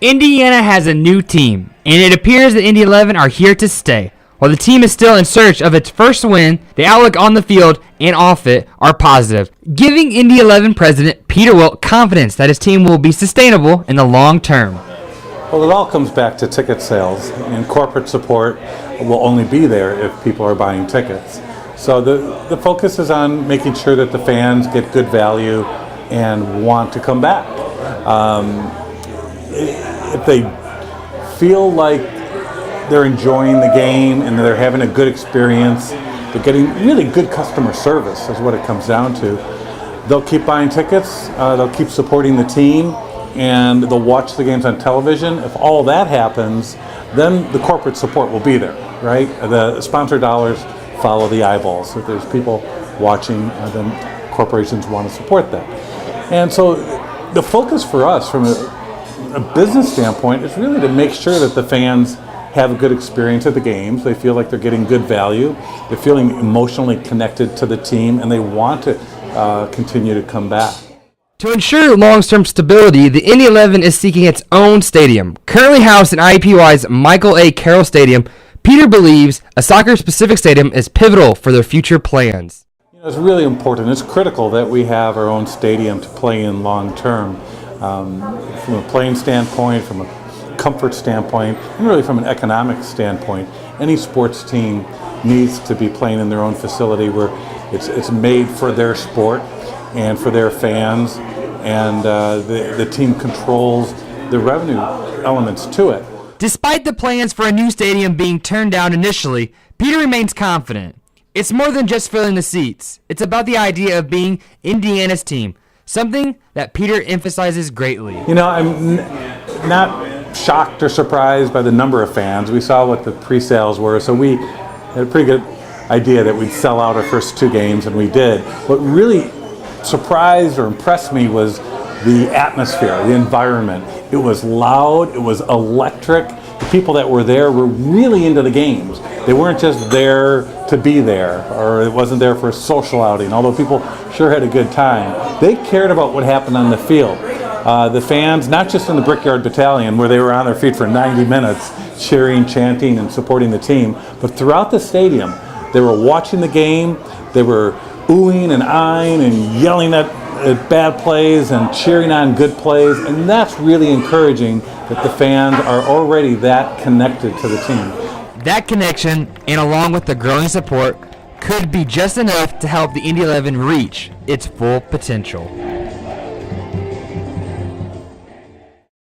Indiana has a new team, and it appears that Indy 11 are here to stay. While the team is still in search of its first win, the outlook on the field and off it are positive, giving Indy 11 president Peter Wilt confidence that his team will be sustainable in the long term. Well, it all comes back to ticket sales, and corporate support will only be there if people are buying tickets. So the focus is on making sure that the fans get good value and want to come back. If they feel like they're enjoying the game and they're having a good experience, they're getting really good customer service is what it comes down to, they'll keep buying tickets, they'll keep supporting the team, and they'll watch the games on television. If all that happens, then the corporate support will be there, right? The sponsor dollars follow the eyeballs. If there's people watching, then corporations want to support that. And so the focus for us from a business standpoint is really to make sure that the fans have a good experience at the games. They feel like they're getting good value. They're feeling emotionally connected to the team, and they want to continue to come back. To ensure long-term stability, the Indy 11 is seeking its own stadium. Currently housed in IUPUI's Michael A. Carroll Stadium, Peter believes a soccer-specific stadium is pivotal for their future plans. It's really important. It's critical that we have our own stadium to play in long-term. From a playing standpoint, from a comfort standpoint, and really from an economic standpoint, any sports team needs to be playing in their own facility where it's made for their sport and for their fans, and the team controls the revenue elements to it. Despite the plans for a new stadium being turned down initially, Peter remains confident. It's more than just filling the seats. It's about the idea of being Indiana's team, something that Peter emphasizes greatly. You know, I'm not shocked or surprised by the number of fans. We saw what the pre-sales were, so we had a pretty good idea that we'd sell out our first two games, and we did. What really surprised or impressed me was the atmosphere, the environment. It was loud, it was electric. The people that were there were really into the games. They weren't just there to be there, or it wasn't there for a social outing, although people sure had a good time. They cared about what happened on the field. The fans, not just in the Brickyard Battalion, where they were on their feet for 90 minutes, cheering, chanting, and supporting the team, but throughout the stadium, they were watching the game, they were oohing and eyeing and yelling at bad plays and cheering on good plays, and that's really encouraging that the fans are already that connected to the team. That connection, and along with the growing support, could be just enough to help the Indy 11 reach its full potential.